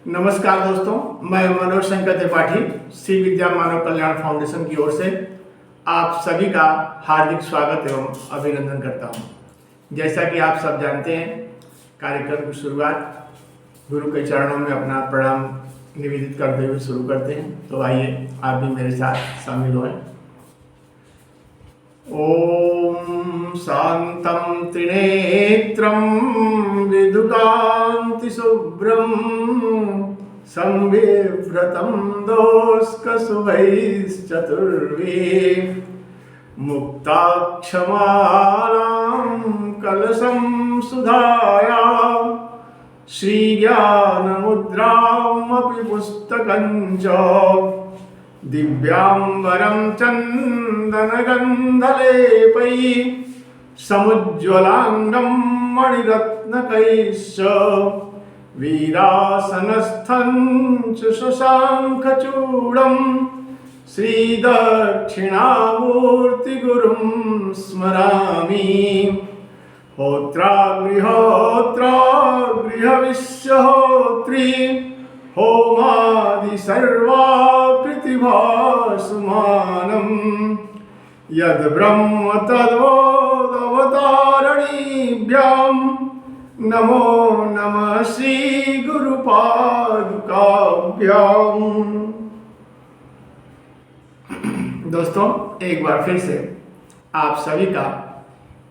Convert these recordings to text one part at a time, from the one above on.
नमस्कार दोस्तों, मैं मनोज शंकर त्रिपाठी श्री विद्या मानव कल्याण फाउंडेशन की ओर से आप सभी का हार्दिक स्वागत एवं अभिनंदन करता हूं। जैसा कि आप सब जानते हैं, कार्यक्रम की शुरुआत गुरु के चरणों में अपना प्रणाम निवेदित करते हुए शुरू करते हैं। तो आइए आप भी मेरे साथ शामिल हों। ओम शांतं त्रिनेत्रं विदुकांति शुभ्रं संविभ्रतं दोष्कशुभैश्चतुर्भिः मुक्ताक्षमालां कलशं सुधायां श्रीज्ञानमुद्रामपि पुस्तकं च दिव्यांबरं चन्दनगन्धलेपैः समुज्ज्वलाङ्गं मणिरत्नकैश्च वीरासनस्थं च शशाङ्खचूडं श्रीदक्षिणामूर्तिगुरुं स्मरामि। होत्रागृहविश्वहोत्री होमादि सर्वाकृतिभासमानम् यद् ब्रह्म तद्वोदवतारणीभ्यां नमो नमः श्री गुरुपादुकाभ्यां। दोस्तों, एक बार फिर से आप सभी का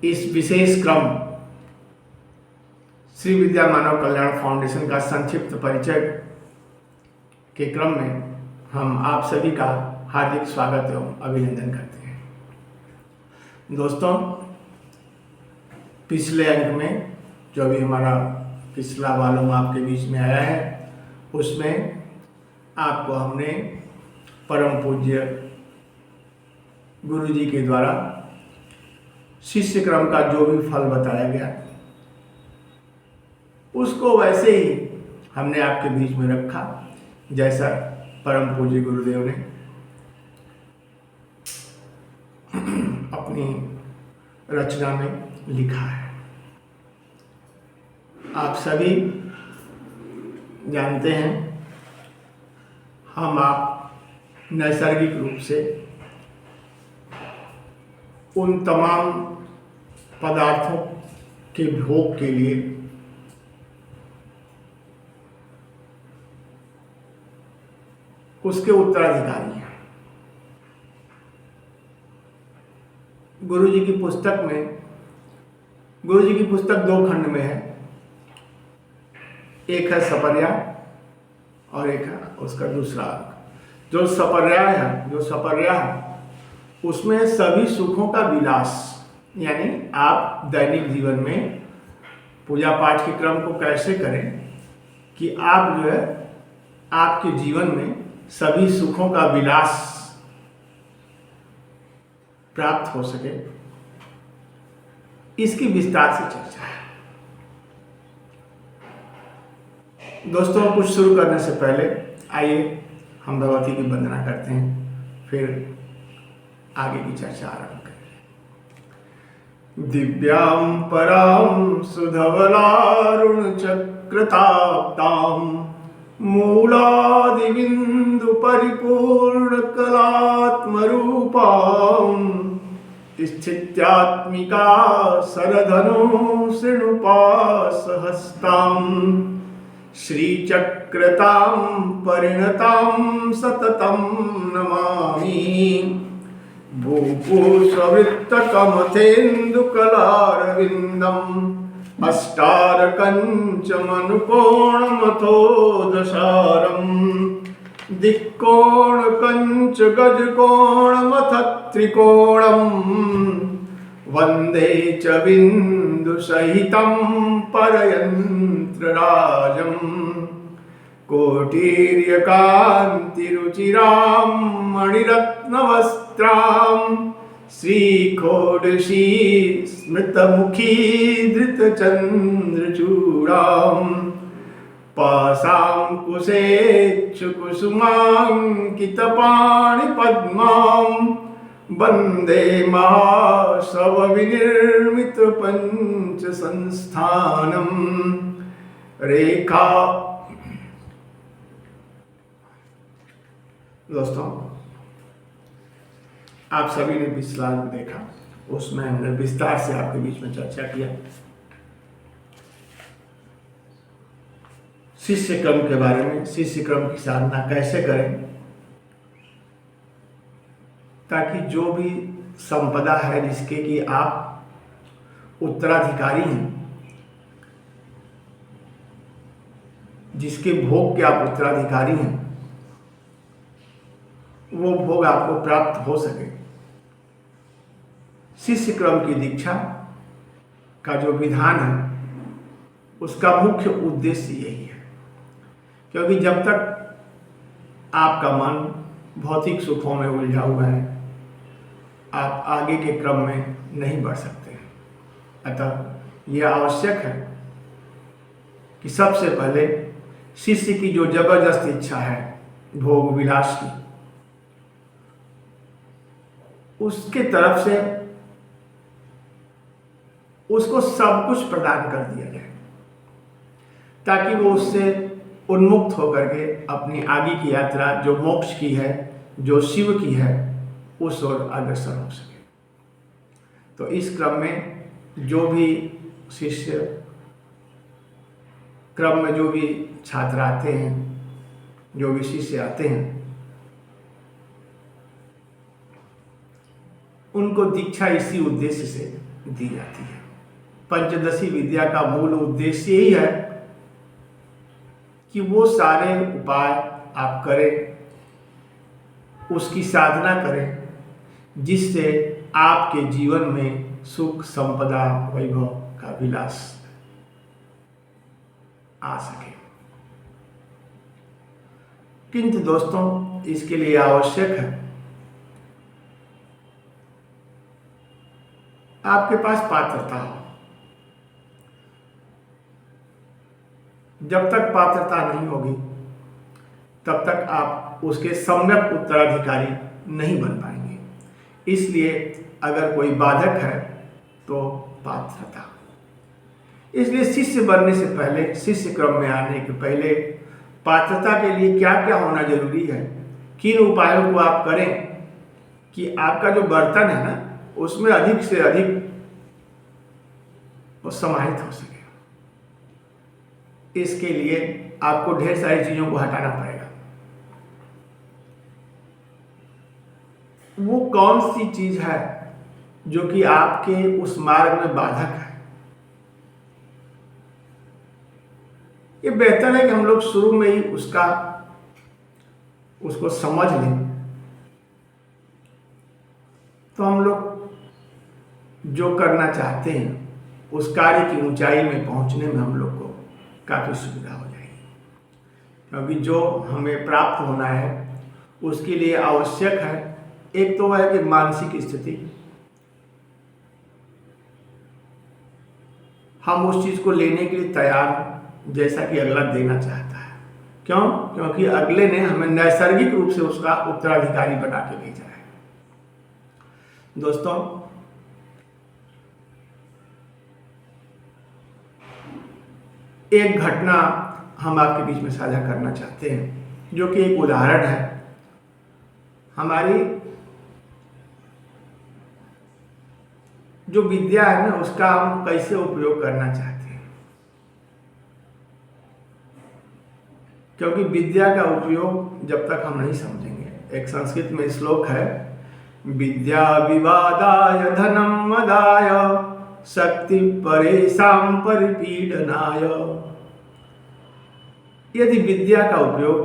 इस विशेष क्रम श्री विद्या मानव कल्याण फाउंडेशन का संक्षिप्त परिचय के क्रम में हम आप सभी का हार्दिक स्वागत एवं अभिनंदन करते हैं। दोस्तों, पिछले अंक में जो भी हमारा पिछला वालुम आपके बीच में आया है, उसमें आपको हमने परम पूज्य गुरु जी के द्वारा शिष्य क्रम का जो भी फल बताया गया, उसको वैसे ही हमने आपके बीच में रखा जैसा परम पूज्य गुरुदेव ने अपनी रचना में लिखा है। आप सभी जानते हैं, हम आप नैसर्गिक रूप से उन तमाम पदार्थों के भोग के लिए उसके उत्तराधिकारी हैं। गुरु जी की पुस्तक दो खंड में है। एक है सपर्या और एक है उसका दूसरा अंग। जो सपर्या है उसमें सभी सुखों का विलास, यानी आप दैनिक जीवन में पूजा पाठ के क्रम को कैसे करें कि आप जो है आपके जीवन में सभी सुखों का विलास प्राप्त हो सके, इसकी विस्तार से चर्चा है। दोस्तों, कुछ शुरू करने से पहले आइए हम भगवती की वंदना करते हैं, फिर आगे की चर्चा आरंभ करें। दिव्यां परां सुधवलारुण चक्रताप्तां मूलादिबिंदु परिपूर्ण कलात्मरूपां स्थित्यात्मिका सरधनु शृणुपासहस्तां श्रीचक्रतां परिणतां सततं नमामि। भूपूषवृत्तकमथेन्दुकलारविन्दम् अष्टारकञ्चमनुकोणमथो दशारम् दिक्कोणकञ्च गजकोणमथ त्रिकोणम् वन्दे च बिन्दुसहितं परयन्त्रराजम् कोटीर्यकान्तिरुचिरां मणिरत्नवस्त्रां श्रीखोडशी स्मृतमुखी धृतचन्द्रचूडां पाशाङ्कुशेक्षुकुसुमाङ्कितपाणिपद्मां वन्दे महाशवविनिर्मितपञ्चसंस्थानम् रेखा दोस्तों, आप सभी ने पिछला देखा, उसमें हमने विस्तार से आपके बीच में चर्चा किया शिष्य क्रम के बारे में, शिष्य क्रम की साधना कैसे करें ताकि जो भी संपदा है जिसके कि आप उत्तराधिकारी हैं, जिसके भोग के आप उत्तराधिकारी हैं, वो भोग आपको प्राप्त हो सके। शिष्य क्रम की दीक्षा का जो विधान है उसका मुख्य उद्देश्य यही है, क्योंकि जब तक आपका मन भौतिक सुखों में उलझा हुआ है आप आगे के क्रम में नहीं बढ़ सकते। अतः यह आवश्यक है कि सबसे पहले शिष्य की जो जबरदस्त इच्छा है भोग विलास की, उसके तरफ से उसको सब कुछ प्रदान कर दिया जाए ताकि वो उससे उन्मुक्त होकर के अपनी आगे की यात्रा जो मोक्ष की है, जो शिव की है, उस ओर अग्रसर हो सके। तो इस क्रम में जो भी शिष्य क्रम में जो भी छात्र आते हैं, जो भी शिष्य आते हैं, उनको दीक्षा इसी उद्देश्य से दी जाती है। पंचदशी विद्या का मूल उद्देश्य यही है कि वो सारे उपाय आप करें, उसकी साधना करें जिससे आपके जीवन में सुख, संपदा, वैभव का विलास आ सके। किंतु दोस्तों, इसके लिए आवश्यक है आपके पास पात्रता हो। जब तक पात्रता नहीं होगी तब तक आप उसके सम्यक उत्तराधिकारी नहीं बन पाएंगे। इसलिए अगर कोई बाधक है तो पात्रता। इसलिए शिष्य बनने से पहले, शिष्य क्रम में आने के पहले पात्रता के लिए क्या क्या होना जरूरी है, किन उपायों को आप करें कि आपका जो बर्तन है ना उसमें अधिक से अधिक वो समाहित हो सके। इसके लिए आपको ढेर सारी चीजों को हटाना पड़ेगा। वो कौन सी चीज है जो कि आपके उस मार्ग में बाधक है? ये बेहतर है कि हम लोग शुरू में ही उसको समझ लें, तो हम लोग जो करना चाहते हैं उस कार्य की ऊंचाई में पहुंचने में हम लोग को काफी सुविधा हो जाएगी। क्योंकि जो हमें प्राप्त होना है उसके लिए आवश्यक है, एक तो है कि मानसिक स्थिति, हम उस चीज को लेने के लिए तैयार जैसा कि अगला देना चाहता है। क्यों? क्योंकि अगले ने हमें नैसर्गिक रूप से उसका उत्तराधिकारी बना के भेजा है। दोस्तों, एक घटना हम आपके बीच में साझा करना चाहते हैं जो कि एक उदाहरण है हमारी जो विद्या है ना उसका हम कैसे उपयोग करना चाहते हैं। क्योंकि विद्या का उपयोग जब तक हम नहीं समझेंगे, एक संस्कृत में श्लोक है, विद्या विवादाय धनम मदाय शक्ति परेशान परिपीडनाय। यदि विद्या का उपयोग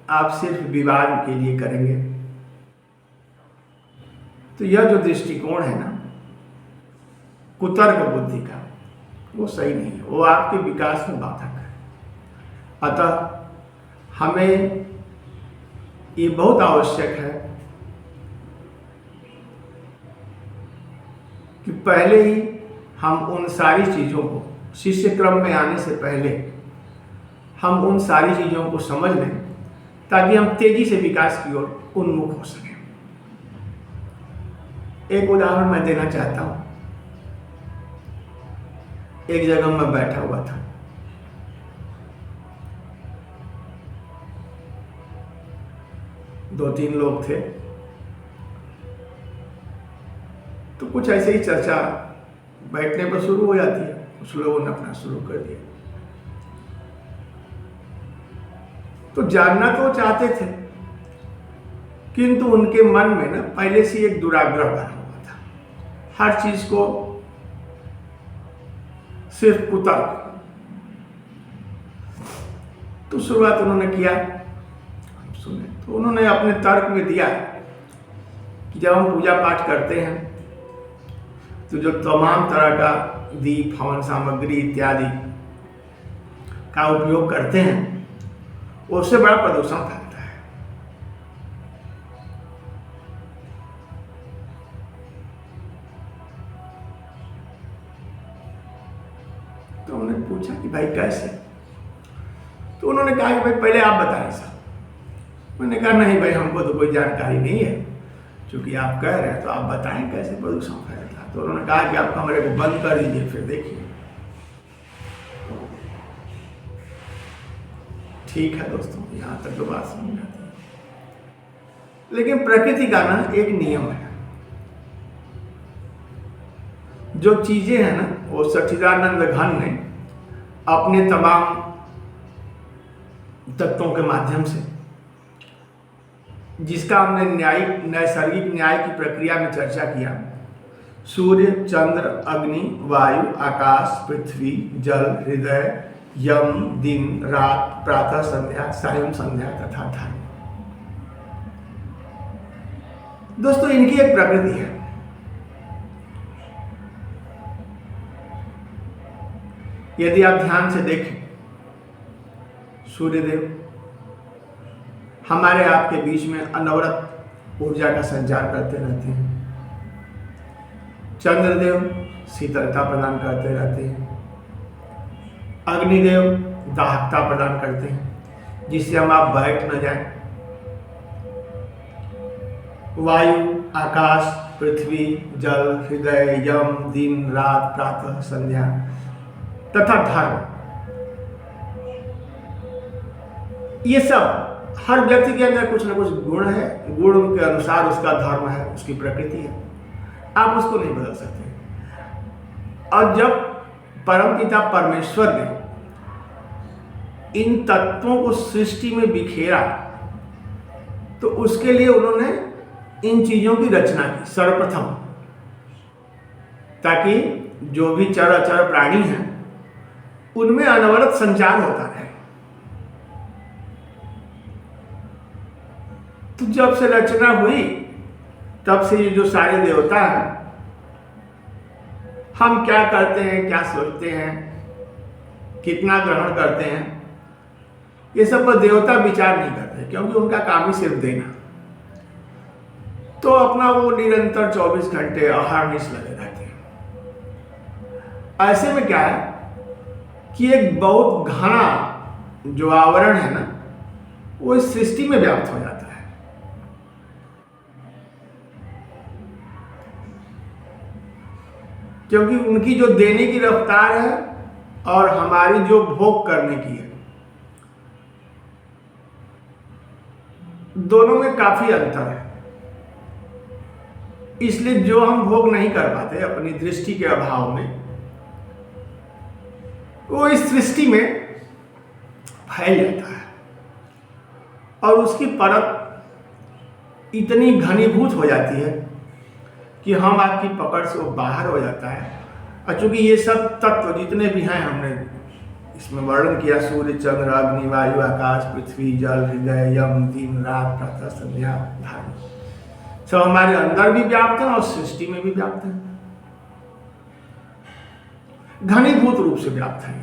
आप सिर्फ विवाद के लिए करेंगे तो यह जो दृष्टिकोण है ना कुतर्क बुद्धि का, वो सही नहीं है, वो आपके विकास में बाधक है। अतः हमें ये बहुत आवश्यक है कि पहले ही हम उन सारी चीज़ों को, शिष्य क्रम में आने से पहले हम उन सारी चीज़ों को समझ लें ताकि हम तेजी से विकास की ओर उन्मुख हो सकें। एक उदाहरण मैं देना चाहता हूँ। एक जगह मैं बैठा हुआ था, 2-3 लोग थे, तो कुछ ऐसे ही चर्चा बैठने पर शुरू हो जाती है। कुछ लोगों ने अपना शुरू कर दिया। तो जानना तो चाहते थे, किंतु उनके मन में ना पहले से एक दुराग्रह बना हुआ था, हर चीज को सिर्फ कुतर्क। तो शुरुआत उन्होंने किया, सुने तो उन्होंने अपने तर्क में दिया कि जब हम पूजा पाठ करते हैं तो जो तमाम तरह का दीप, हवन सामग्री इत्यादि का उपयोग करते हैं, उससे बड़ा प्रदूषण फैलता है। तो उन्होंने पूछा कि भाई कैसे? तो उन्होंने कहा कि भाई पहले आप बताएं साहब। मैंने कहा नहीं भाई, हमको तो कोई जानकारी नहीं है, क्योंकि आप कह रहे हैं तो आप बताएं कैसे प्रदूषण फैलता है। तो उन्होंने कहा कि आप कमरे को बंद कर दीजिए, फिर देखिए। ठीक है दोस्तों, यहां तक तो बात समझ आती है। लेकिन प्रकृति का ना एक नियम है, जो चीजें हैं ना वो सच्चिदानंद घन ने अपने तमाम तत्वों के माध्यम से, जिसका हमने न्यायिक नैसर्गिक न्याय की प्रक्रिया में चर्चा किया, सूर्य, चंद्र, अग्नि, वायु, आकाश, पृथ्वी, जल, हृदय, यम, दिन, रात, प्रातः संध्या, सायं संध्या तथा धर्म। दोस्तों, इनकी एक प्रकृति है। यदि आप ध्यान से देखें, सूर्यदेव हमारे आपके बीच में अनवरत ऊर्जा का संचार करते रहते हैं। चंद्रदेव शीतलता प्रदान करते रहते हैं। अग्निदेव दाहकता प्रदान करते हैं, जिससे हम आप बैठ न जाएं। वायु, आकाश, पृथ्वी, जल, हृदय, यम, दिन, रात, प्रातः, संध्या तथा धर्म, ये सब हर व्यक्ति के अंदर कुछ न कुछ गुण है। गुण के अनुसार उसका धर्म है, उसकी प्रकृति है, आप उसको नहीं बदल सकते। और जब परमपिता परमेश्वर ने इन तत्वों को सृष्टि में बिखेरा, तो उसके लिए उन्होंने इन चीजों की रचना की सर्वप्रथम, ताकि जो भी चराचर प्राणी हैं उनमें अनवरत संचार होता है। तो जब से रचना हुई, तब से ये जो सारे देवता हैं, हम क्या करते हैं, क्या सोचते हैं, कितना ग्रहण करते हैं, ये सब पर देवता विचार नहीं करते, क्योंकि उनका काम ही सिर्फ देना। तो अपना वो निरंतर 24 घंटे अहर्निश लगे रहते हैं। ऐसे में क्या है कि एक बहुत घना जो आवरण है ना, वो इस सृष्टि में व्याप्त हो जाता है। क्योंकि उनकी जो देने की रफ्तार है और हमारी जो भोग करने की है, दोनों में काफी अंतर है। इसलिए जो हम भोग नहीं कर पाते अपनी दृष्टि के अभाव में, वो इस सृष्टि में फैल जाता है और उसकी परत इतनी घनीभूत हो जाती है कि हम आपकी पकड़ से वो बाहर हो जाता है। और चूंकि ये सब तत्व जितने भी हैं, हमने इसमें वर्णन किया, सूर्य, चंद्र, अग्नि, वायु, आकाश, पृथ्वी, जल, हृदय, यम, दिन, रात, प्रातः, संध्या, धर्म, सब हमारे अंदर भी व्याप्त हैं और सृष्टि में भी व्याप्त हैं, घनीभूत रूप से व्याप्त है।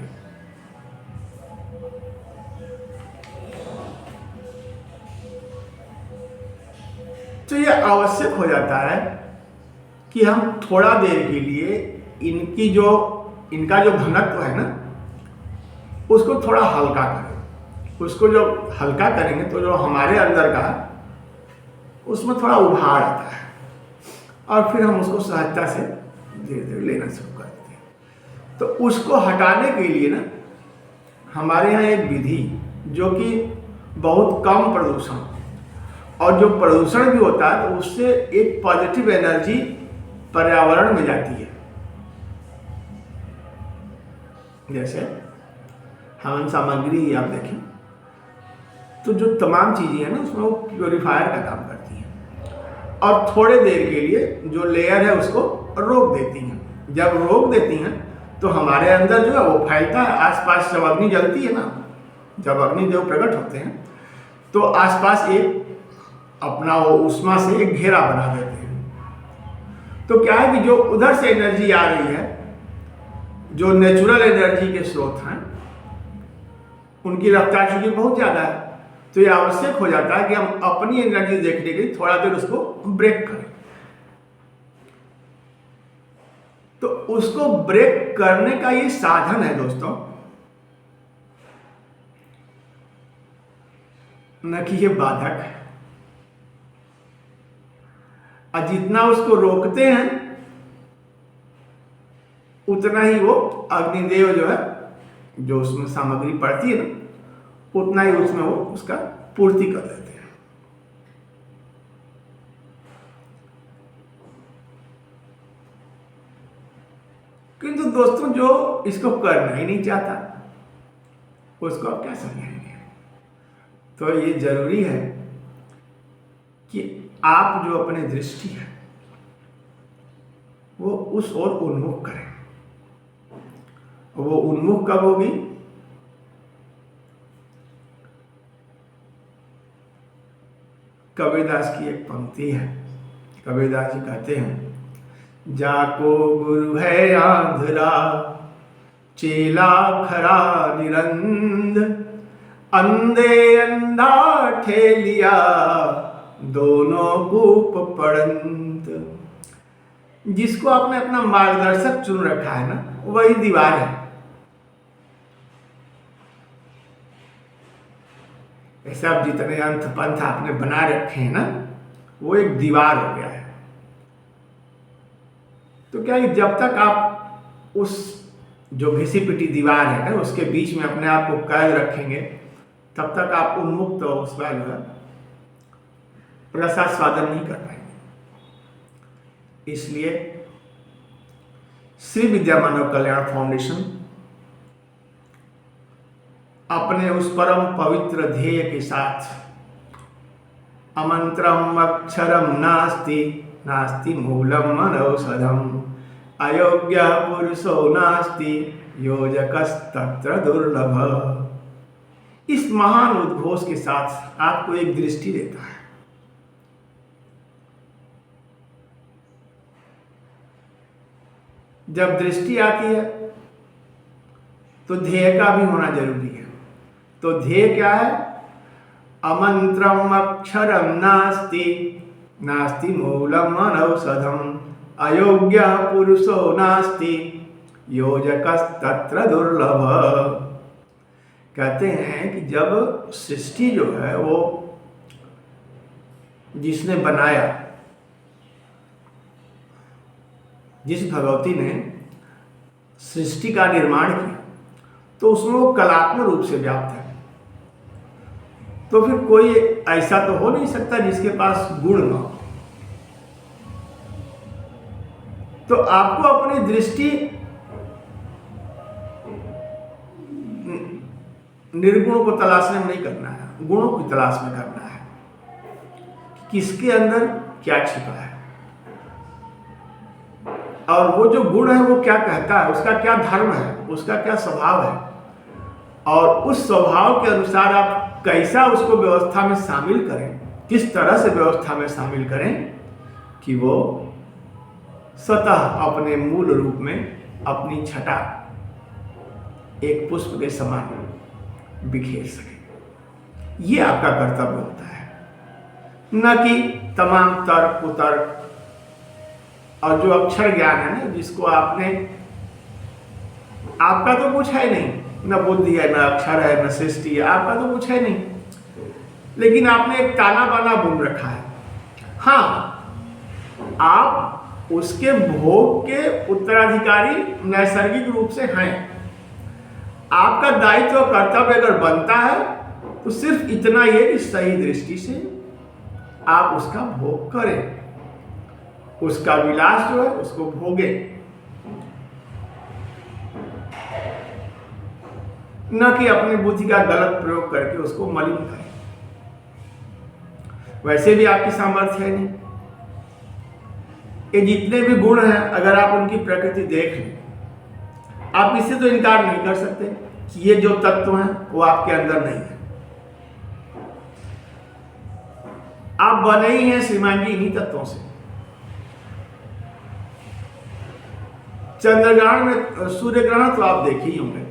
तो यह आवश्यक हो जाता है कि हम थोड़ा देर के लिए इनका जो घनत्व है ना, उसको थोड़ा हल्का करें। उसको जो हल्का करेंगे तो जो हमारे अंदर का उसमें थोड़ा उभार आता है और फिर हम उसको सहजता से धीरे धीरे लेना शुरू कर देते हैं। तो उसको हटाने के लिए ना, हमारे यहाँ एक विधि जो कि बहुत कम प्रदूषण और जो प्रदूषण भी होता है तो उससे एक पॉजिटिव एनर्जी पर्यावरण में जाती है। जैसे हवन सामग्री आप देखें तो जो तमाम चीजें हैं ना उसमें वो प्योरीफायर का काम करती हैं और थोड़े देर के लिए जो लेयर है उसको रोक देती हैं। जब रोक देती हैं तो हमारे अंदर जो है वो फैलता है। आसपास जब अग्नि जलती है ना, जब अग्निदेव प्रकट होते हैं तो आसपास एक अपना वो उष्मा से एक घेरा बना देते हैं। तो क्या है कि जो उधर से एनर्जी आ रही है, जो नेचुरल एनर्जी के स्रोत हैं, उनकी रफ्तार चूंकि बहुत ज्यादा है तो ये आवश्यक हो जाता है कि हम अपनी एनर्जी देखने के लिए थोड़ा देर उसको ब्रेक करें। तो उसको ब्रेक करने का ये साधन है दोस्तों, न कि ये बाधक है। और जितना उसको रोकते हैं उतना ही वो अग्निदेव जो है, जो उसमें सामग्री पड़ती है ना, उतना ही उसमें वो उसका पूर्ति कर देते हैं। किंतु दोस्तों जो इसको करना ही नहीं चाहता उसको आप क्या समझाएंगे? तो ये जरूरी है कि आप जो अपनी दृष्टि है वो उस ओर उन्मुख करें। वो उन्मुख कब होगी? कबीरदास की एक पंक्ति है। कबीरदास जी कहते हैं, जाको गुरु है आंधरा चेला खरा निरंद, अंधे अंधा ठेलिया दोनों कूप पड़ंत। जिसको आपने अपना मार्गदर्शक चुन रखा है ना, वही दीवार है। ऐसे आप जितने अंत पंथ आपने बना रखे हैं ना, वो एक दीवार हो गया है। तो क्या है, जब तक आप उस जो घिसी पिटी दीवार है ना उसके बीच में अपने आप को कैद रखेंगे, तब तक आप उन्मुक्त हो उसका जो है रसास्वादन नहीं कर पाएंगे। इसलिए श्री विद्या मानव कल्याण फाउंडेशन अपने उस परम पवित्र ध्येय के साथ, अमंत्रम अक्षरम नास्ति नास्ति मूलम अनौषधम, अयोग्य पुरुषो नास्ति योजकस्तत्र दुर्लभ, इस महान उद्घोष के साथ आपको एक दृष्टि देता है। जब दृष्टि आती है तो ध्येय का भी होना जरूरी है। तो ध्येय क्या है? अमंत्रम अक्षरम नास्ति नास्ति मूलम अनौषधम, अयोग्य पुरुषो नास्ति योजकस्तत्र दुर्लभ। कहते हैं कि जब सृष्टि जो है वो जिसने बनाया, जिस भगवती ने सृष्टि का निर्माण किया, तो उसमें वो कलात्मक रूप से व्याप्त है। तो फिर कोई ऐसा तो हो नहीं सकता जिसके पास गुण ना हो। तो आपको अपनी दृष्टि निर्गुणों को तलाशने में नहीं करना है, गुणों की तलाश में करना है। किसके अंदर क्या छिपा है और वो जो गुण है वो क्या कहता है, उसका क्या धर्म है, उसका क्या स्वभाव है, और उस स्वभाव के अनुसार आप कैसा उसको व्यवस्था में शामिल करें, किस तरह से व्यवस्था में शामिल करें कि वो स्वतः अपने मूल रूप में अपनी छटा एक पुष्प के समान बिखेर सके। ये आपका कर्तव्य होता है, न कि तमाम तर्क कुतर्क और जो अक्षर ज्ञान है ना, जिसको आपने, आपका तो कुछ है नहीं, न बुद्धि है, न अक्षर है, न सृष्टि है, आपका तो कुछ है नहीं, लेकिन आपने एक ताना बाना बुन रखा है। हाँ, आप उसके भोग के उत्तराधिकारी नैसर्गिक रूप से हैं। आपका दायित्व और कर्तव्य अगर बनता है तो सिर्फ इतना ही है कि सही दृष्टि से आप उसका भोग करें, उसका विलास जो है उसको भोगें, न कि अपनी बुद्धि का गलत प्रयोग करके उसको मलिन करें। वैसे भी आपकी सामर्थ्य है नहीं। ये जितने भी गुण हैं, अगर आप उनकी प्रकृति देख लें, आप इससे तो इनकार नहीं कर सकते कि ये जो तत्व हैं वो आपके अंदर नहीं है। आप बने ही हैं श्रीमान जी इन्हीं तत्वों से। चंद्रग्रहण में, सूर्य ग्रहण तो आप देखे ही होंगे।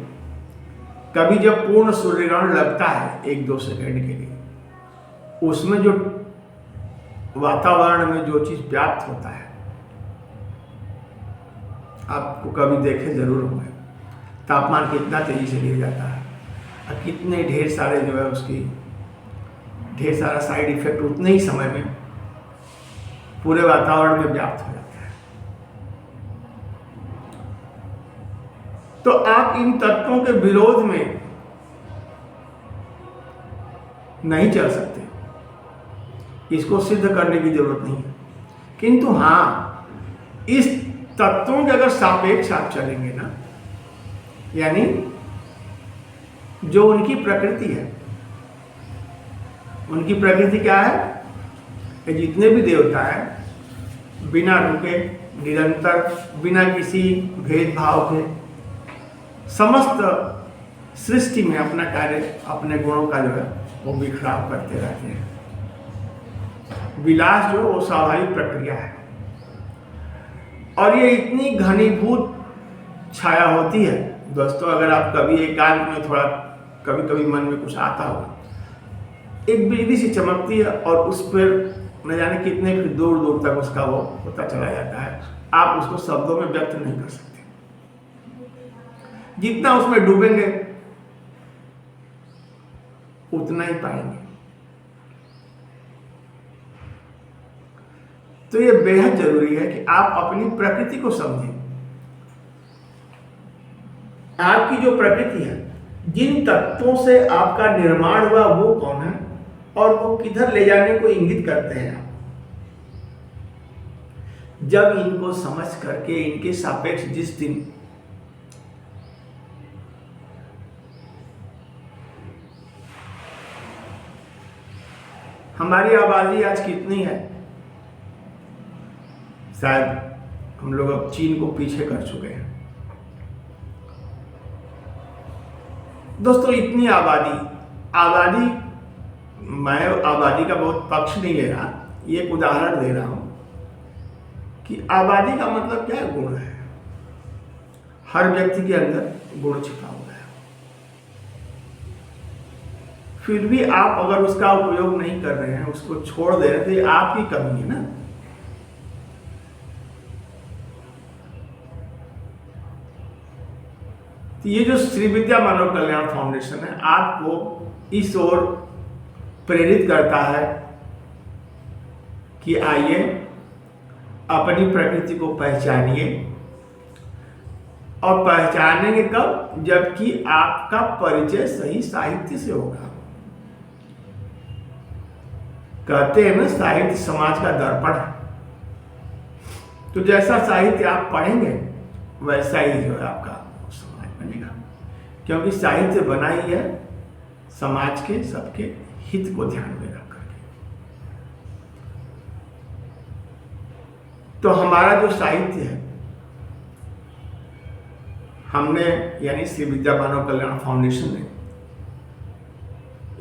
कभी जब पूर्ण सूर्य ग्रहण लगता है 1-2 सेकंड के लिए, उसमें जो वातावरण में जो चीज व्याप्त होता है, आपको कभी देखे जरूर होंगे। तापमान कितना तेजी से गिर जाता है और कितने ढेर सारे जो है उसकी ढेर सारा साइड इफेक्ट उतने ही समय में पूरे वातावरण में व्याप्त हो जाता है। तो आप इन तत्वों के विरोध में नहीं चल सकते, इसको सिद्ध करने की जरूरत नहीं है। किंतु हाँ, इस तत्वों के अगर सापेक्ष आप चलेंगे ना, यानी जो उनकी प्रकृति है, उनकी प्रकृति क्या है कि जितने भी देवता हैं बिना रुके, निरंतर, बिना किसी भेदभाव के समस्त सृष्टि में अपना कार्य, अपने गुणों का जो है वो बिखराव करते रहते हैं। विलास जो वो स्वाभाविक प्रक्रिया है, और ये इतनी घनीभूत छाया होती है दोस्तों। अगर आप कभी एकांत में थोड़ा कभी कभी मन में कुछ आता होगा, एक बिजली सी चमकती है और उस पर न जाने कितने फिर दूर दूर तक उसका वो होता चला जाता है। आप उसको शब्दों में व्यक्त नहीं कर सकते। जितना उसमें डूबेंगे उतना ही पाएंगे। तो ये बेहद जरूरी है कि आप अपनी प्रकृति को समझें। आपकी जो प्रकृति है, जिन तत्वों से आपका निर्माण हुआ वो कौन है और वो किधर ले जाने को इंगित करते हैं। जब इनको समझ करके इनके सापेक्ष जिस दिन हमारी आबादी आज कितनी है, शायद हम लोग अब चीन को पीछे कर चुके हैं दोस्तों। इतनी आबादी, मैं आबादी का बहुत पक्ष नहीं ले रहा, ये एक उदाहरण दे रहा हूं कि आबादी का मतलब क्या है, गुण है। हर व्यक्ति के अंदर गुण छिपा हुआ है, फिर भी आप अगर उसका उपयोग नहीं कर रहे हैं, उसको छोड़ दे रहे हैं, तो ये आपकी कमी है ना। तो ये जो श्री विद्या मानव कल्याण फाउंडेशन है, आपको इस ओर प्रेरित करता है कि आइए अपनी प्रकृति को पहचानिए। और पहचानेंगे कब? जबकि आपका परिचय सही साहित्य से होगा। कहते हैं ना, साहित्य समाज का दर्पण है। तो जैसा साहित्य आप पढ़ेंगे वैसा ही जो है आपका समाज बनेगा, क्योंकि साहित्य बना ही है समाज के सबके हित को ध्यान में रख करके। तो हमारा जो साहित्य है, हमने यानी श्री विद्या मानव कल्याण फाउंडेशन ने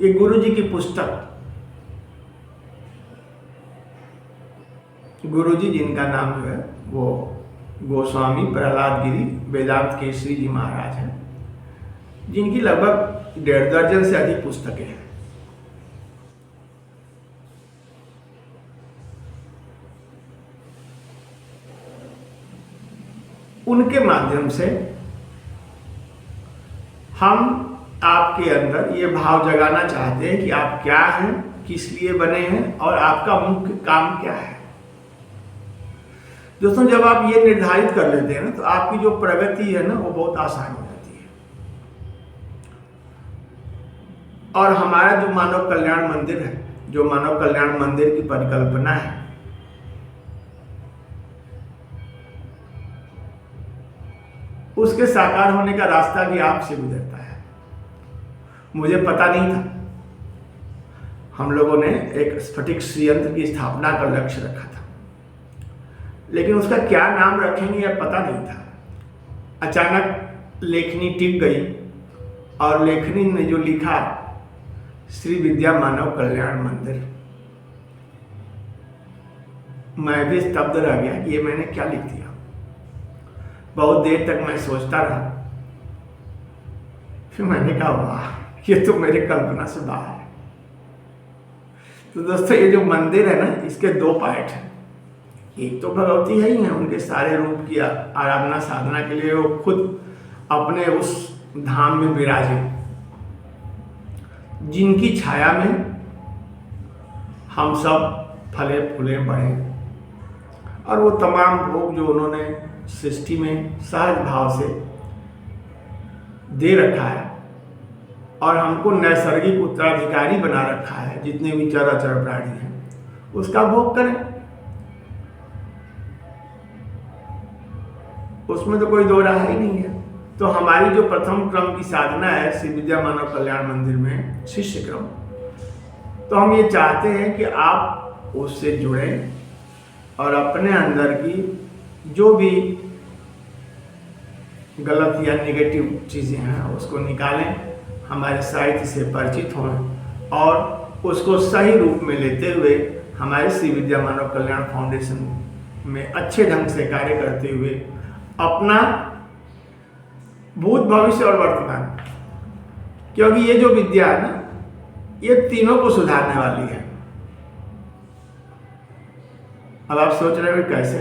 एक गुरु जी की पुस्तक, गुरुजी जिनका नाम जो है वो गोस्वामी प्रहलाद गिरी वेदांत केसरी जी महाराज हैं, जिनकी लगभग 1.5 दर्जन से अधिक पुस्तकें हैं। उनके माध्यम से हम आपके अंदर ये भाव जगाना चाहते हैं कि आप क्या हैं, किस लिए बने हैं और आपका मुख्य काम क्या है। दोस्तों, जब आप ये निर्धारित कर लेते हैं ना, तो आपकी जो प्रगति है ना वो बहुत आसान हो जाती है। और हमारा जो मानव कल्याण मंदिर है जो मानव कल्याण मंदिर की परिकल्पना है, उसके साकार होने का रास्ता भी आपसे गुजरता है। मुझे पता नहीं था। हम लोगों ने एक स्फटिक श्रीयंत्र की स्थापना का लक्ष्य रखा था, लेकिन उसका क्या नाम रखेंगे यह पता नहीं था। अचानक लेखनी टिक गई और लेखनी ने जो लिखा, श्री विद्या मानव कल्याण मंदिर, मैं भी स्तब्ध रह गया कि ये मैंने क्या लिख दिया। बहुत देर तक मैं सोचता रहा, फिर मैंने कहा वाह, ये तो मेरी कल्पना से बाहर है। तो दोस्तों, ये जो मंदिर है ना, इसके दो पार्ट हैं। एक तो भगवती है ही है, उनके सारे रूप की आराधना साधना के लिए वो खुद अपने उस धाम में विराजे, जिनकी छाया में हम सब फले फूले बढ़े, और वो तमाम भोग जो उन्होंने सृष्टि में सहज भाव से दे रखा है और हमको नैसर्गिक उत्तराधिकारी बना रखा है, जितने भी चराचर प्राणी हैं उसका भोग करें। उसमें तो कोई दो राह ही नहीं है। तो हमारी जो प्रथम क्रम की साधना है श्री विद्या मानव कल्याण मंदिर में, शिष्य क्रम, तो हम ये चाहते हैं कि आप उससे जुड़ें और अपने अंदर की जो भी गलत या नेगेटिव चीज़ें हैं उसको निकालें, हमारे साहित्य से परिचित हों और उसको सही रूप में लेते हुए हमारे श्री विद्या मानव कल्याण फाउंडेशन में अच्छे ढंग से कार्य करते हुए अपना भूत भविष्य और वर्तमान, क्योंकि ये जो विद्या है ना, ये तीनों को सुधारने वाली है। अब आप सोच रहे हो कैसे?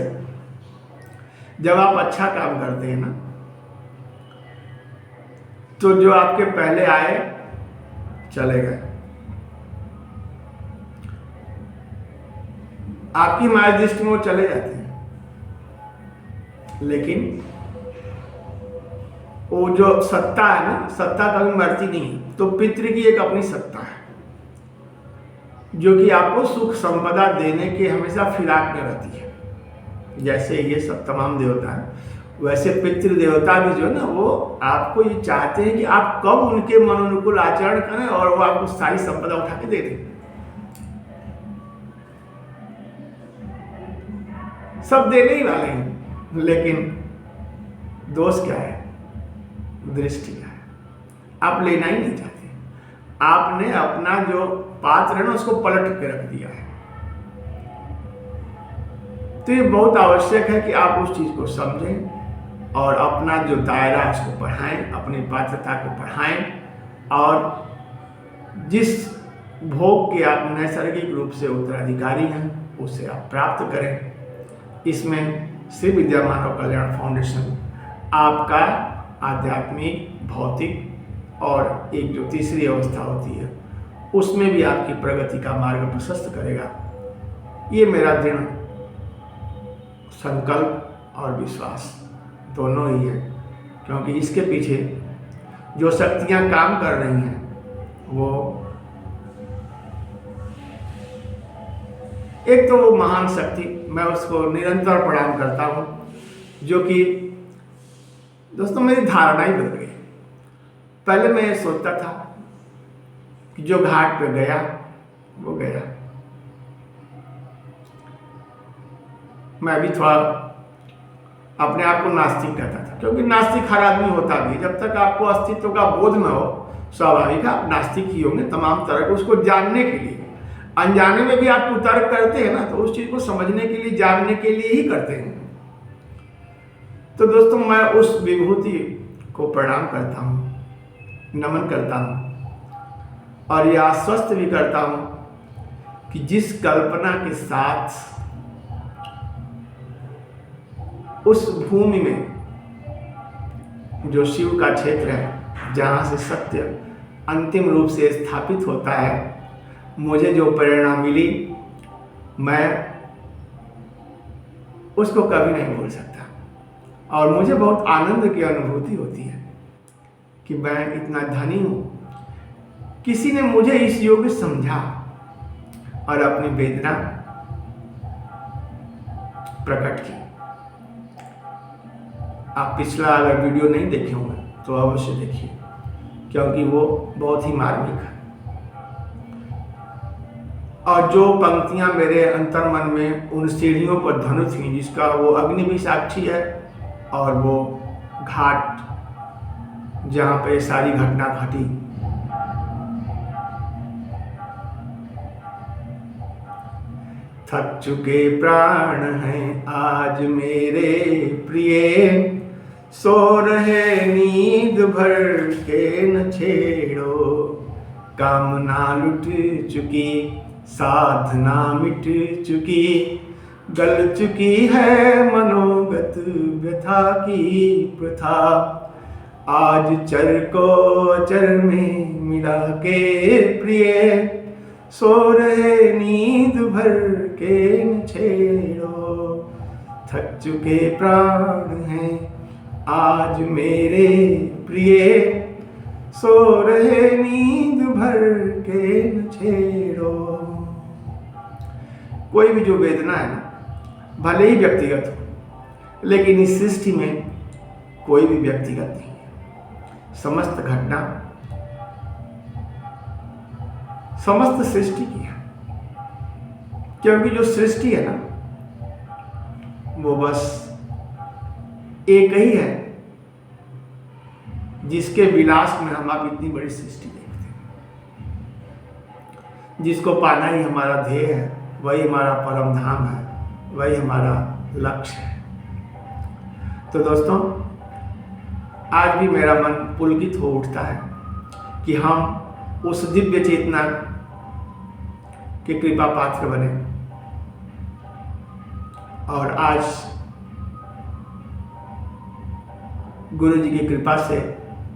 जब आप अच्छा काम करते हैं ना, तो जो आपके पहले आए चले गए, आपकी माया दृष्टि में वो चले जाते हैं, लेकिन वो जो सत्ता है ना, सत्ता कभी मरती नहीं है। तो पितृ की एक अपनी सत्ता है जो कि आपको सुख संपदा देने के हमेशा फिराक में रहती है। जैसे ये सब तमाम देवता है, वैसे पितृ देवता भी जो है ना, वो आपको ये चाहते हैं कि आप कब उनके मनोनुकूल आचरण करें और वो आपको सारी संपदा उठा के दे दें। सब देने ही वाले हैं, लेकिन दोष क्या है? दृष्टि का है। आप लेना ही नहीं चाहते, आपने अपना जो पात्र है ना उसको पलट के रख दिया है। तो ये बहुत आवश्यक है कि आप उस चीज को समझें और अपना जो दायरा है उसको बढ़ाएं, अपनी पात्रता को बढ़ाएं और जिस भोग के आप नैसर्गिक रूप से उत्तराधिकारी हैं उसे आप प्राप्त करें। इसमें श्री विद्या मानव कल्याण फाउंडेशन आपका आध्यात्मिक, भौतिक और एक जो तीसरी अवस्था होती है उसमें भी आपकी प्रगति का मार्ग प्रशस्त करेगा। ये मेरा दृढ़ संकल्प और विश्वास दोनों ही है, क्योंकि इसके पीछे जो शक्तियां काम कर रही हैं वो एक तो वो महान शक्ति, मैं उसको निरंतर प्रणाम करता हूँ, जो कि दोस्तों मेरी धारणा ही बदल गई। पहले मैं ये सोचता था कि जो घाट पे गया वो गया। मैं भी थोड़ा अपने आप को नास्तिक कहता था, क्योंकि नास्तिक हर आदमी होता भी, जब तक आपको अस्तित्व का बोध न हो स्वाभाविक है आप नास्तिक ही होंगे तमाम तरह के उसको जानने के लिए। अनजाने में भी आप तर्क करते हैं ना, तो उस चीज को समझने के लिए, जानने के लिए ही करते हैं। तो दोस्तों, मैं उस विभूति को प्रणाम करता हूँ, नमन करता हूँ और यह आश्वस्त भी करता हूँ कि जिस कल्पना के साथ उस भूमि में जो शिव का क्षेत्र है, जहाँ से सत्य अंतिम रूप से स्थापित होता है, मुझे जो प्रेरणा मिली मैं उसको कभी नहीं भूल सकता। और मुझे बहुत आनंद की अनुभूति होती है कि मैं इतना धनी हूँ, किसी ने मुझे इस योग्य समझा और अपनी वेदना प्रकट की। आप पिछला अगर वीडियो नहीं देखे होंगे तो अवश्य देखिए, क्योंकि वो बहुत ही मार्मिक है। और जो पंक्तियां मेरे अंतर्मन में उन सीढ़ियों पर धनु थी, जिसका वो अग्नि भी साक्षी है, और वो घाट जहां पे सारी घटना घटी, थक चुके प्राण हैं आज मेरे प्रिय, सो रहे नींद भर के न छेड़ो, कामना लुट चुकी साधना मिट चुकी, गल चुकी है मनोगत व्यथा की प्रथा, आज चर को अचर में मिला के प्रिय, सो रहे नींद भर के न छेड़ो, थक चुके प्राण हैं आज मेरे प्रिय, सो रहे नींद भर के न छेड़ो। कोई भी जो वेदना है ना, भले ही व्यक्तिगत हो, लेकिन इस सृष्टि में कोई भी व्यक्तिगत नहीं है। समस्त घटना समस्त सृष्टि की है, क्योंकि जो सृष्टि है ना, वो बस एक ही है, जिसके विलास में हम आप इतनी बड़ी सृष्टि देखते हैं। जिसको पाना ही हमारा ध्येय है, वही हमारा परम धाम है, वही हमारा लक्ष्य है। तो दोस्तों, आज भी मेरा मन पुलकित हो उठता है कि हम उस दिव्य चेतना के कृपा पात्र बने, और आज गुरु जी की कृपा से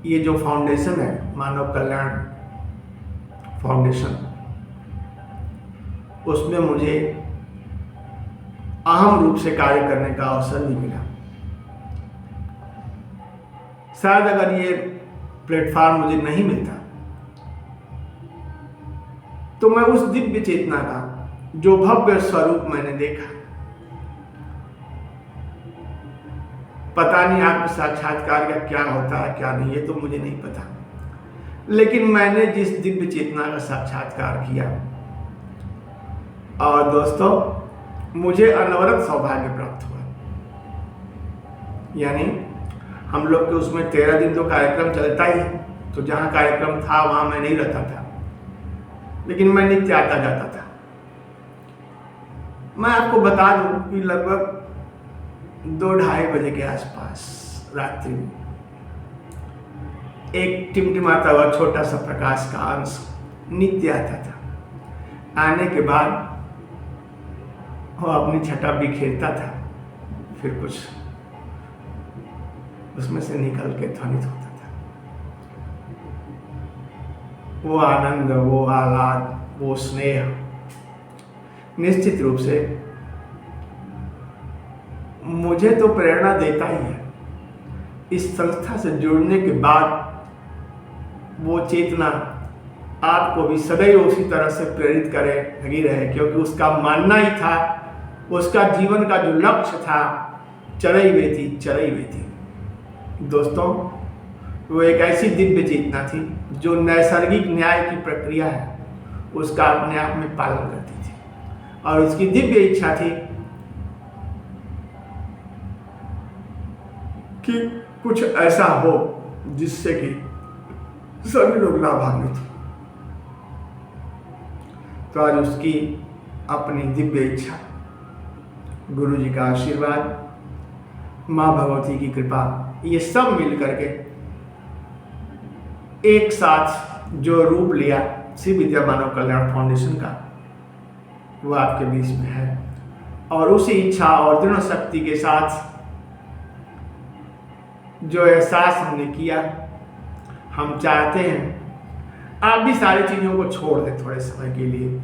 ये जो फाउंडेशन है, मानव कल्याण फाउंडेशन, उसमें मुझे अहम रूप से कार्य करने का अवसर भी मिला। शायद अगर ये प्लेटफॉर्म मुझे नहीं मिलता तो मैं उस दिव्य चेतना का जो भव्य स्वरूप मैंने देखा, पता नहीं आत्म साक्षात्कार का क्या होता है क्या नहीं, ये तो मुझे नहीं पता, लेकिन मैंने जिस दिव्य चेतना का साक्षात्कार किया, और दोस्तों मुझे अनवरत सौभाग्य प्राप्त हुआ। यानी हम लोग के उसमें 13 दिन तो कार्यक्रम चलता ही है, तो जहाँ कार्यक्रम था वहाँ मैं नहीं रहता था, लेकिन मैं नित्य आता जाता था। मैं आपको बता दूं कि लगभग 2-2:30 बजे के आसपास रात्रि में एक टिमटिमाता हुआ छोटा सा प्रकाश का अंश नित्य आता था। आने के बाद वो अपनी छटा बिखेरता था, फिर कुछ उसमें से निकल के ध्वनित होता था। वो आनंद, वो आह्लाद, वो स्नेह निश्चित रूप से मुझे तो प्रेरणा देता ही है। इस संस्था से जुड़ने के बाद वो चेतना आपको भी सदैव उसी तरह से प्रेरित करे लगी रहे, क्योंकि उसका मानना ही था, उसका जीवन का जो लक्ष्य था, चरई हुई थी। दोस्तों, वो एक ऐसी दिव्य चेतना थी जो नैसर्गिक न्याय की प्रक्रिया है उसका अपने आप में पालन करती थी, और उसकी दिव्य इच्छा थी कि कुछ ऐसा हो जिससे कि सभी लोग लाभान्वित हो। तो आज उसकी अपनी दिव्य इच्छा, गुरु जी का आशीर्वाद, माँ भगवती की कृपा, ये सब मिल करके एक साथ जो रूप लिया श्री विद्या मानव कल्याण फाउंडेशन का, वो आपके बीच में है। और उसी इच्छा और दृढ़ शक्ति के साथ जो एहसास हमने किया, हम चाहते हैं आप भी सारी चीज़ों को छोड़ दें, थोड़े समय के लिए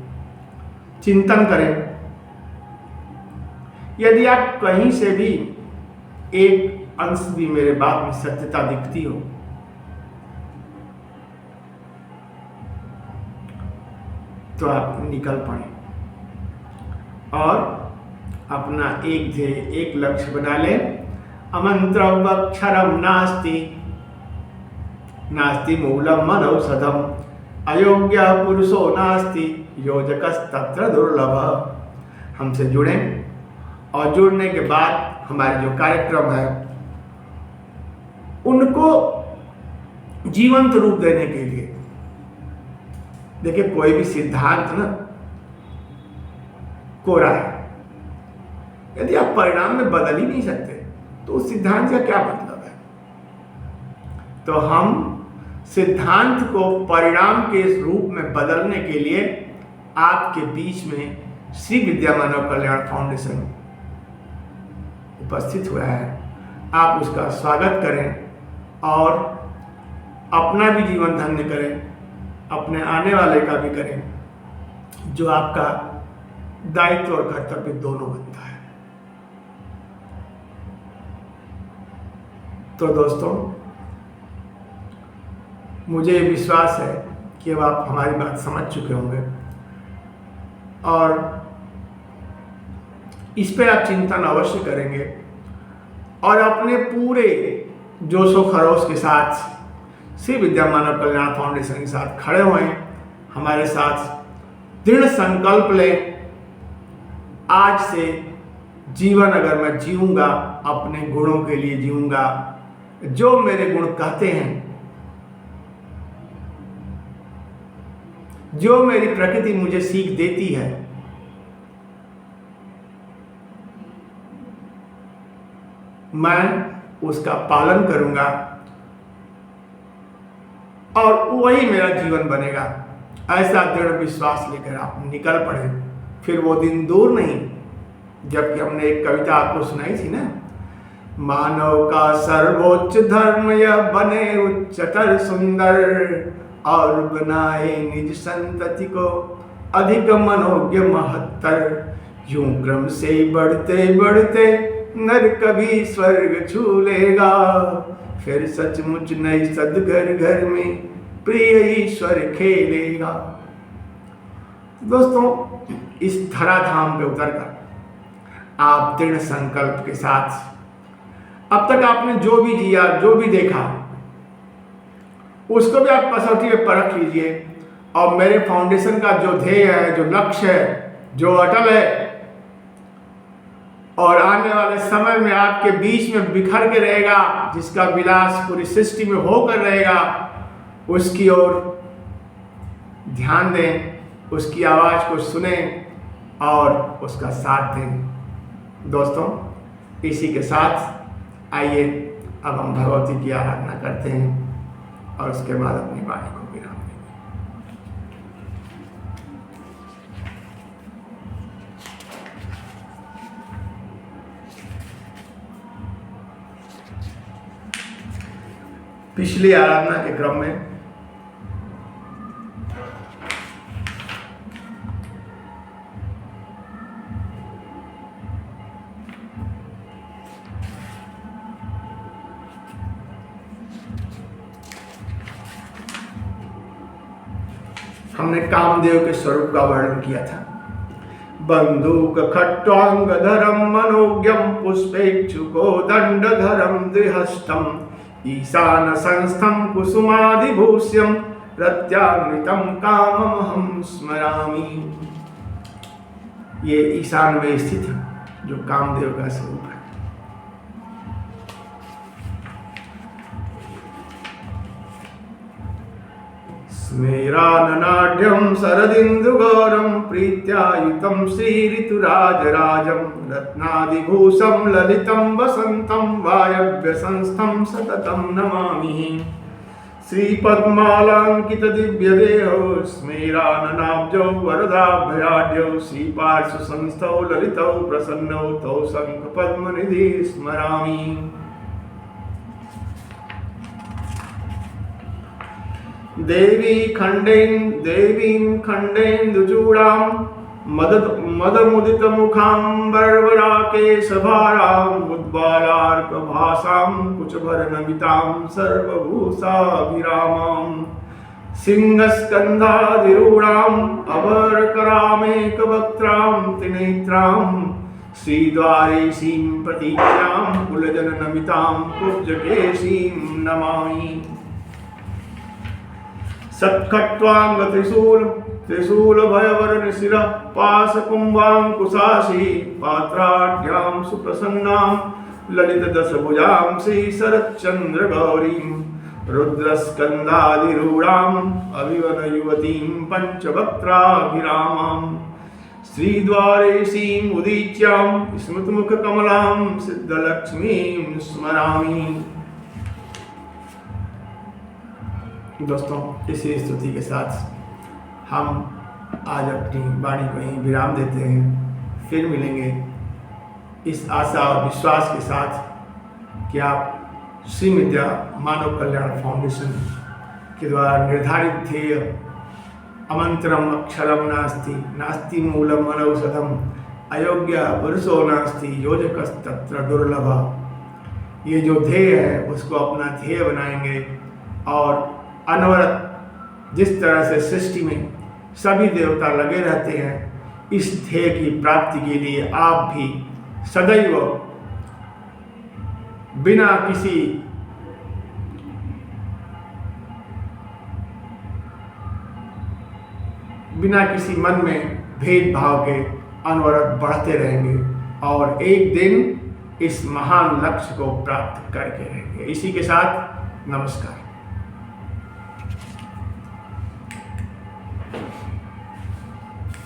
चिंतन करें। यदि आप कहीं से भी एक अंश भी मेरे बात में सत्यता दिखती हो, तो आप निकल पड़े। और अपना एक ध्येय, एक लक्ष्य बना ले। अमंत्रम अक्षरम नास्ति, नास्ति मूलम मनौषधम, अयोग्य पुरुषो नास्ति, योजकस्तत्र दुर्लभ। हमसे जुड़ें और जुड़ने के बाद हमारे जो कार्यक्रम है उनको जीवंत रूप देने के लिए, देखिए कोई भी सिद्धांत ना कोरा है। यदि आप परिणाम में बदल ही नहीं सकते तो उस सिद्धांत का क्या मतलब है। तो हम सिद्धांत को परिणाम के रूप में बदलने के लिए आपके बीच में श्री विद्या मानव कल्याण फाउंडेशन उपस्थित हुआ है। आप उसका स्वागत करें और अपना भी जीवन धन्य करें, अपने आने वाले का भी करें, जो आपका दायित्व और कर्तव्य दोनों बनता है। तो दोस्तों, मुझे विश्वास है कि अब आप हमारी बात समझ चुके होंगे और इस पर आप चिंतन अवश्य करेंगे और अपने पूरे जोशो खरोश के साथ श्री विद्या मानव कल्याण फाउंडेशन के साथ खड़े हुए, हमारे साथ दृढ़ संकल्प लें। आज से जीवन अगर मैं जीऊंगा अपने गुणों के लिए जीऊंगा, जो मेरे गुण कहते हैं, जो मेरी प्रकृति मुझे सीख देती है, मैं उसका पालन करूंगा और वही मेरा जीवन बनेगा। ऐसा दृढ़ विश्वास लेकर आप निकल पड़े। फिर वो दिन दूर नहीं जबकि हमने एक कविता आपको सुनाई थी ना, मानव का सर्वोच्च धर्म यह बने उच्चतर सुंदर और बनाए निज संतति को अधिक मनोज्ञ महत्तर। यूं क्रम से बढ़ते बढ़ते नर कभी स्वर्ग छू लेगा, फिर सचमुच नई सदघर घर में प्रिय ईश्वर खेलेगा। दोस्तों, इस धराधाम पे उतरकर आप दृढ़ संकल्प के साथ अब तक आपने जो भी जिया, जो भी देखा, उसको भी आप कसौटी में परख लीजिए और मेरे फाउंडेशन का जो ध्येय है, जो लक्ष्य है, जो अटल है और आने वाले समय में आपके बीच में बिखर के रहेगा, जिसका विलास पूरी सृष्टि में होकर रहेगा, उसकी ओर ध्यान दें, उसकी आवाज को सुने और उसका साथ दें। दोस्तों, इसी के साथ आइए अब हम भगवती की आराधना करते हैं और उसके बाद अपनी वाणी को विराम देंगे। पिछली आराधना के क्रम में हमने कामदेव के स्वरूप का वर्णन किया था। बंदूक खट्वांगधरम मनोज्ञम पुष्पेक्षुको दंडधरम द्विहस्तम ईशान संस्थम कुसुमादिभूष्यम प्रत्यान्वितम काममहं स्मरामि। ये ईशान में स्थित है जो कामदेव का स्वरूप है। स्मेराननाढ्यं शरदिन्दुगौरं प्रीत्यायुतं श्रीऋतुराजराजं रत्नादिभूषं ललितं वसन्तं वायव्यसंस्थं सततं नमामि। श्रीपद्मालाङ्कितदिव्यदेहो स्मेराननाब्जौ वरदाभयाढ्यौ श्रीपार्श्वसंस्थौ ललितौ प्रसन्नौ तौ शङ्खपद्मनिधि स्मरामि। देवीं खण्डेन्दुचूडां मदमुदितमुखां बर्बराकेशभारां उद्बालार्कभासां कुचभरनमितां सर्वभूषाभिरामां सिंहस्कन्धाधिरूढां अभरकरामेकवक्त्रां त्रिनेत्रां श्रीद्वारेशीं प्रतीच्यां कुलजननमितां कुब्जकेशीं नमामि। सत्खट्वांग त्रिशूलभयवरनिशिरः पाशकुम्भाङ्कुशासी पात्राढ्यां सुप्रसन्नां ललितदशभुजां श्रीशरच्चन्द्रगौरीं रुद्रस्कन्धाधिरूढाम् अभिवनयुवतीं पञ्चवक्त्राभिरामां श्रीद्वारेशीं उदीच्यां स्मितमुखकमलां सिद्धलक्ष्मीं स्मरामि। दोस्तों, इसी स्तुति के साथ हम आज अपनी वाणी को यहीं विराम देते हैं। फिर मिलेंगे इस आशा और विश्वास के साथ कि आप श्री विद्या मानव कल्याण फाउंडेशन के द्वारा निर्धारित ध्येय अमंत्रम अक्षरम नास्ति नास्ति मूलम अनौषधम अयोग्य पुरुषो नास्ति योजकस्तत्र दुर्लभ, ये जो ध्येय है उसको अपना ध्येय बनाएंगे और अनवरत जिस तरह से सृष्टि में सभी देवता लगे रहते हैं, इस ध्येय की प्राप्ति के लिए आप भी सदैव बिना किसी मन में भेदभाव के अनवरत बढ़ते रहेंगे और एक दिन इस महान लक्ष्य को प्राप्त करके रहेंगे। इसी के साथ नमस्कार।